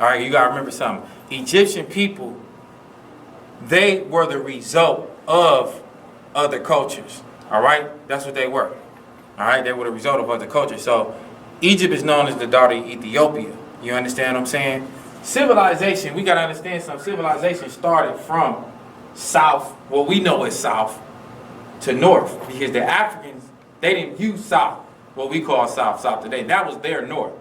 All right, you gotta remember something. Egyptian people, they were the result of other cultures. All right, that's what they were. All right, they were the result of other cultures. So Egypt is known as the daughter of Ethiopia. You understand what I'm saying? Civilization, we gotta understand something. Civilization started from south, what we know as south, to north, because the Africans, they didn't use south, what we call south today. That was their north.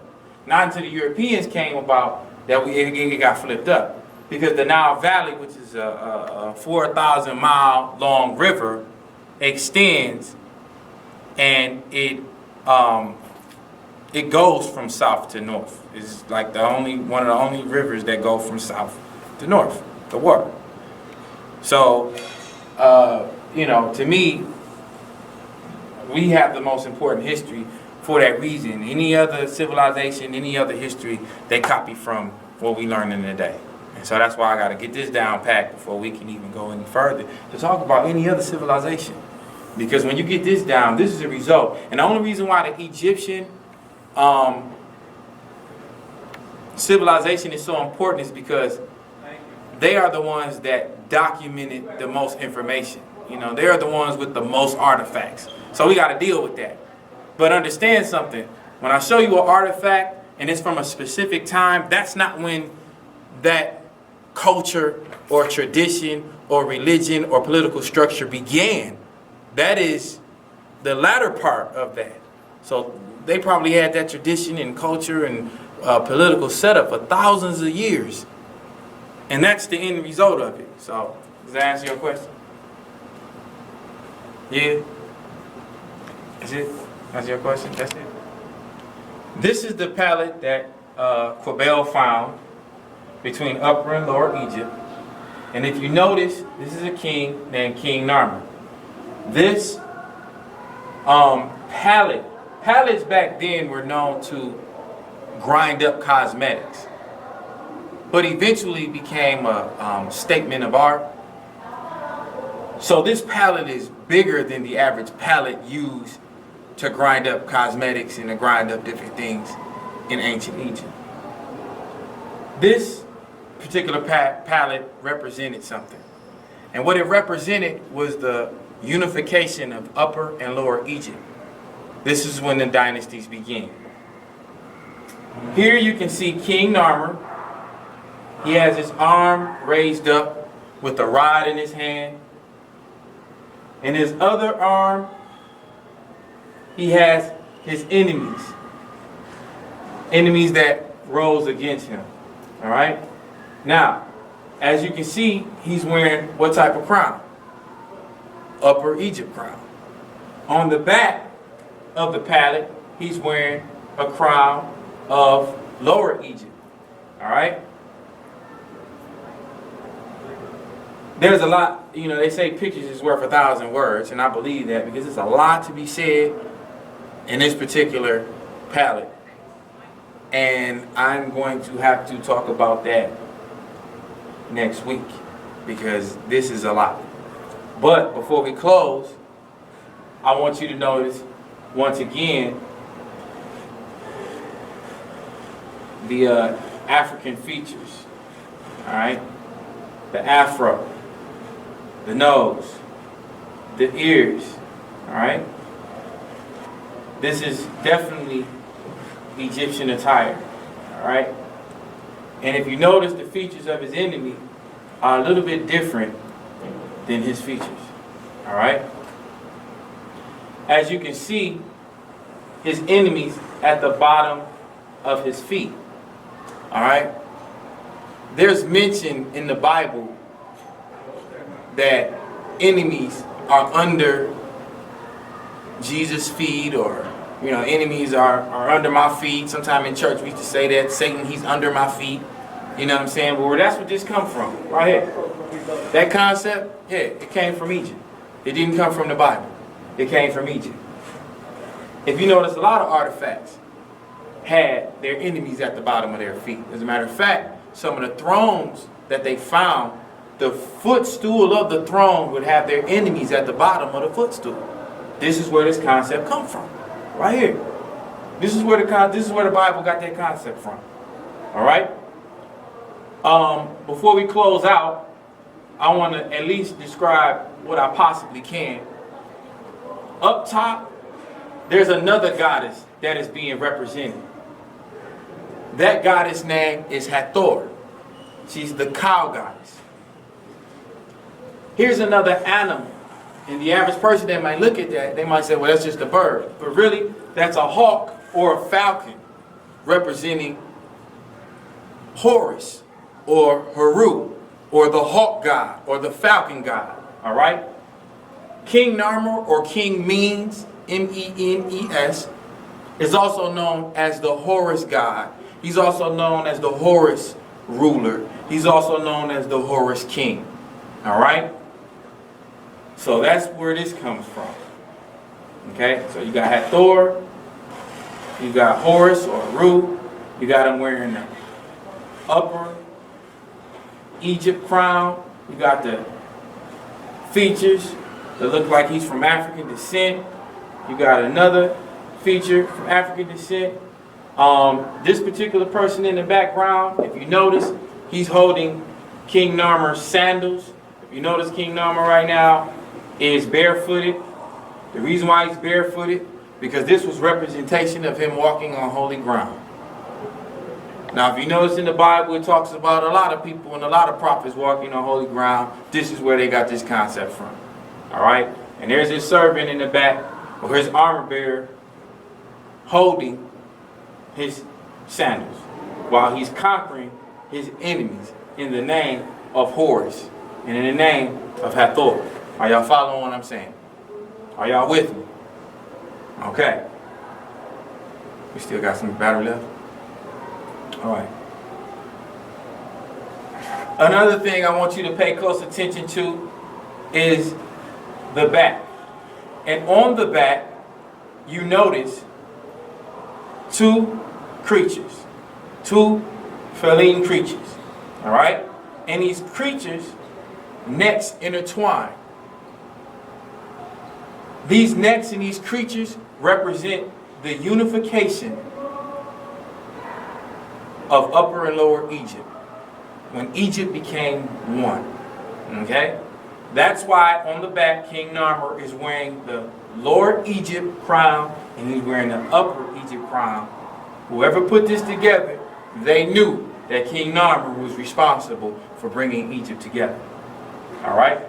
Not until the Europeans came about that it got flipped up, because the Nile Valley, which is a 4,000 mile long river, extends, and it goes from south to north. It's like one of the only rivers that go from south to north, the water. So, you know, to me, we have the most important history for that reason. Any other civilization, any other history, they copy from what we learn in the day. And so that's why I got to get this down packed before we can even go any further to talk about any other civilization. Because when you get this down, this is a result. And the only reason why the Egyptian civilization is so important is because they are the ones that documented the most information. You know, they are the ones with the most artifacts. So we got to deal with that. But understand something. When I show you an artifact and it's from a specific time, that's not when that culture or tradition or religion or political structure began. That is the latter part of that. So they probably had that tradition and culture and political setup for thousands of years. And that's the end result of it. So, does that answer your question? Yeah? Is it? That's your question? That's it? This is the palette that Quabell found between Upper and Lower Egypt. And if you notice, this is a king named King Narmer. This palettes back then were known to grind up cosmetics, but eventually became a statement of art. So this palette is bigger than the average palette used to grind up cosmetics and to grind up different things in ancient Egypt. This particular palette represented something. And what it represented was the unification of Upper and Lower Egypt. This is when the dynasties began. Here you can see King Narmer. He has his arm raised up with a rod in his hand. In his other arm, he has his enemies. Enemies that rose against him. All right? Now, as you can see, he's wearing what type of crown? Upper Egypt crown. On the back of the palette, he's wearing a crown of Lower Egypt. All right? There's a lot, you know, they say pictures is worth 1,000 words, and I believe that because there's a lot to be said in this particular palette. And I'm going to have to talk about that next week because this is a lot. But before we close, I want you to notice once again the African features. All right? The afro, the nose, the ears. All right? This is definitely Egyptian attire. All right? And if you notice, the features of his enemy are a little bit different than his features. All right? As you can see, his enemies at the bottom of his feet. All right? There's mention in the Bible that enemies are under Jesus' feet, or, you know, enemies are under my feet. Sometime in church we used to say that, Satan, he's under my feet. You know what I'm saying? But where that's what this come from, right here. That concept, yeah, it came from Egypt. It didn't come from the Bible. It came from Egypt. If you notice, a lot of artifacts had their enemies at the bottom of their feet. As a matter of fact, some of the thrones that they found, the footstool of the throne would have their enemies at the bottom of the footstool. This is where this concept comes from, right here. This is where the Bible got that concept from. All right. Before we close out, I want to at least describe what I possibly can. Up top, there's another goddess that is being represented. That goddess name is Hathor. She's the cow goddess. Here's another animal. And the average person that might look at that, they might say, well, that's just a bird. But really, that's a hawk or a falcon representing Horus or Heru or the hawk god or the falcon god. All right? King Narmer or King Menes, M-E-N-E-S, is also known as the Horus god. He's also known as the Horus ruler. He's also known as the Horus king. All right? So that's where this comes from. Okay? So you got Hathor, you got Horus or Ru, you got him wearing the upper Egypt crown, you got the features that look like he's from African descent. You got another feature from African descent. This particular person in the background, if you notice, he's holding King Narmer's sandals. If you notice, King Narmer right now is barefooted. The reason why he's barefooted, because this was representation of him walking on holy ground. Now, if you notice in the Bible, it talks about a lot of people and a lot of prophets walking on holy ground. This is where they got this concept from. All right? And there's his servant in the back, or his armor bearer, holding his sandals while he's conquering his enemies in the name of Horus and in the name of Hathor. Are y'all following what I'm saying? Are y'all with me? Okay. We still got some battery left? All right. Another thing I want you to pay close attention to is the back. And on the back, you notice two creatures, two feline creatures. All right? And these creatures' necks intertwine. These necks and these creatures represent the unification of Upper and Lower Egypt, when Egypt became one. Okay? That's why on the back, King Narmer is wearing the Lower Egypt crown and he's wearing the Upper Egypt crown. Whoever put this together, they knew that King Narmer was responsible for bringing Egypt together. All right?